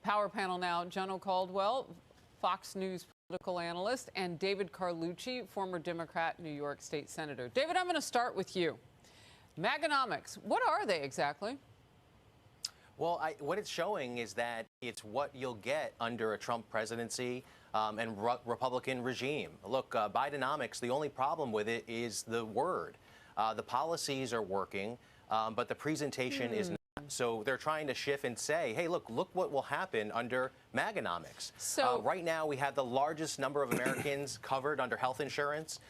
Power panel now, Jono Caldwell, Fox News political analyst, and David Carlucci, former Democrat New York State Senator. David, I'm going to start with you. Maganomics, what are they exactly? Well, what it's showing is that it's what you'll get under a Trump presidency and Republican regime. Look, Bidenomics, the only problem with it is the word. The policies are working, but the presentation is not. So they're trying to shift and say, hey, look what will happen under Maganomics. So right now we have the largest number of Americans covered under health insurance.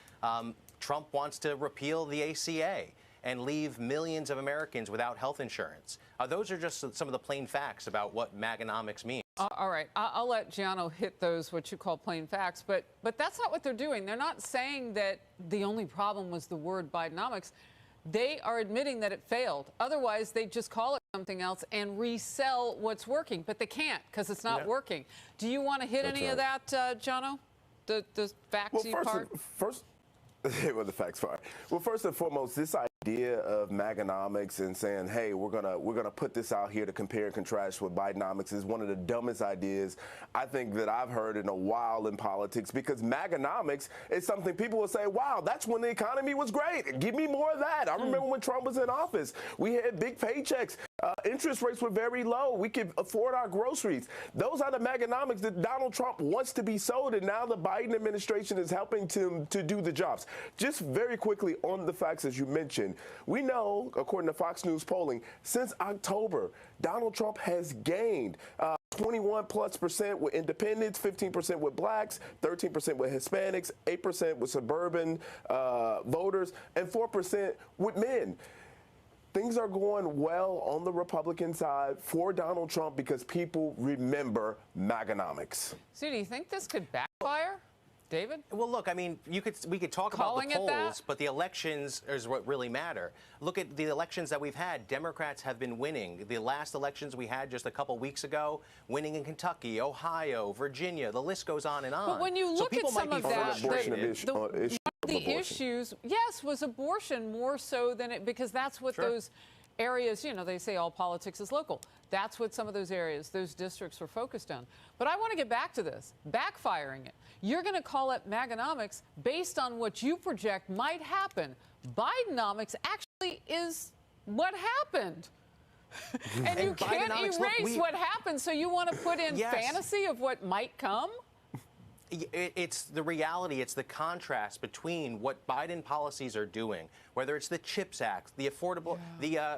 Trump wants to repeal the ACA and leave millions of Americans without health insurance. Those are just some of the plain facts about what Maganomics means. All right, I'll let Gianno hit those, what you call plain facts, but that's not what they're doing. They're not saying that the only problem was the word Bidenomics. They are admitting that it failed. Otherwise, they just call it something else and resell what's working, but they can't because it's not working. Do you want to hit any of that, Gianno? The facts part? Well, the facts part. Well, first and foremost, this idea of Maganomics and saying, hey, we're gonna put this out here to compare and contrast with Bidenomics is one of the dumbest ideas I think that I've heard in a while in politics, because Maganomics is something people will say, wow, that's when the economy was great. Give me more of that. I remember when Trump was in office, we had big paychecks. Interest rates were very low. We could afford our groceries. Those are the Maganomics that Donald Trump wants to be sold, and now the Biden administration is helping to do the jobs. Just very quickly on the facts, as you mentioned, we know, according to Fox News polling, since October, Donald Trump has gained 21+% with independents, 15% with blacks, 13% with Hispanics, 8% with suburban voters, and 4% with men. Things are going well on the Republican side for Donald Trump because people remember Maganomics. So do you think this could backfire, David? Well, look, I mean, we could talk about the polls, but the elections is what really matter. Look at the elections that we've had. Democrats have been winning. The last elections we had just a couple weeks ago, winning in Kentucky, Ohio, Virginia, the list goes on and on. But when you look at some of that, the issues, yes, was abortion more so than it, because that's what those areas, you know, they say all politics is local. That's what some of those areas, those districts were focused on. But I want to get back to this, backfiring it. You're going to call it Maganomics based on what you project might happen. Bidenomics actually is what happened. and you can't erase what happened, so you want to put in fantasy of what might come? It's the reality. It's the contrast between what Biden policies are doing, whether it's the CHIPS Act, the affordable,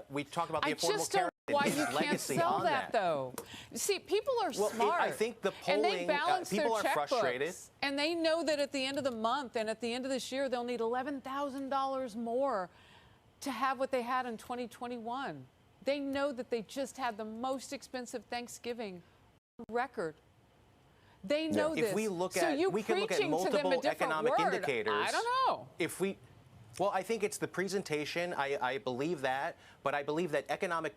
we talk about the Affordable Care Act. Why you can't sell that, though? See, people are smart. I think the polling, people are frustrated. And they know that at the end of the month and at the end of this year, they'll need $11,000 more to have what they had in 2021. They know that they just had the most expensive Thanksgiving on record. They know this. If we look at, we can look at multiple economic indicators. I don't know. Well, I think it's the presentation. I believe that, but I believe that economic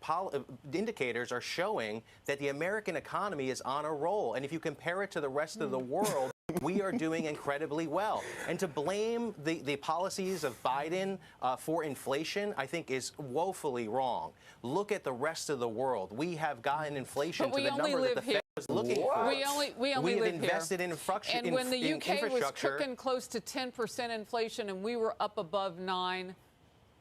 indicators are showing that the American economy is on a roll. And if you compare it to the rest of the world, we are doing incredibly well. And to blame the policies of Biden for inflation, I think, is woefully wrong. Look at the rest of the world. We have gotten inflation to the number that the Fed was looking for. We only live invested in infrastructure. And when the UK was cooking close to 10% inflation and we were up above 9%,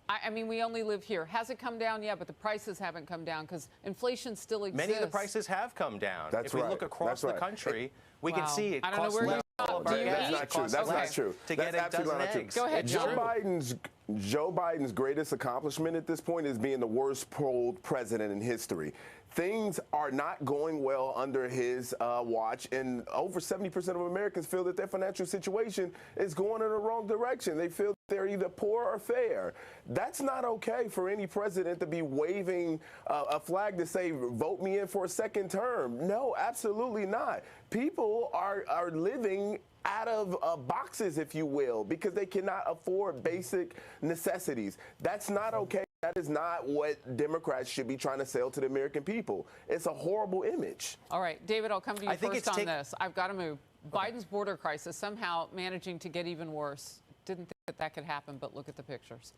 I mean, we only live here. Has it come down? Yeah, but the prices haven't come down because inflation still exists. Many of the prices have come down. If we look across the country, we can see it costs less. That's not true. That's not true. That's absolutely not true. Go ahead, Joe Biden's greatest accomplishment at this point is being the worst polled president in history. Things are not going well under his watch, and over 70% of Americans feel that their financial situation is going in the wrong direction. They feel they're either poor or fair. That's not okay for any president to be waving a flag to say, vote me in for a second term. No, absolutely not. People are living out of boxes, if you will, because they cannot afford basic necessities. That's not okay. That is not what Democrats should be trying to sell to the American people. It's a horrible image. All right, David, I'll come to you first on this. I've got to move. Biden's border crisis somehow managing to get even worse. Didn't think that could happen, but look at the pictures.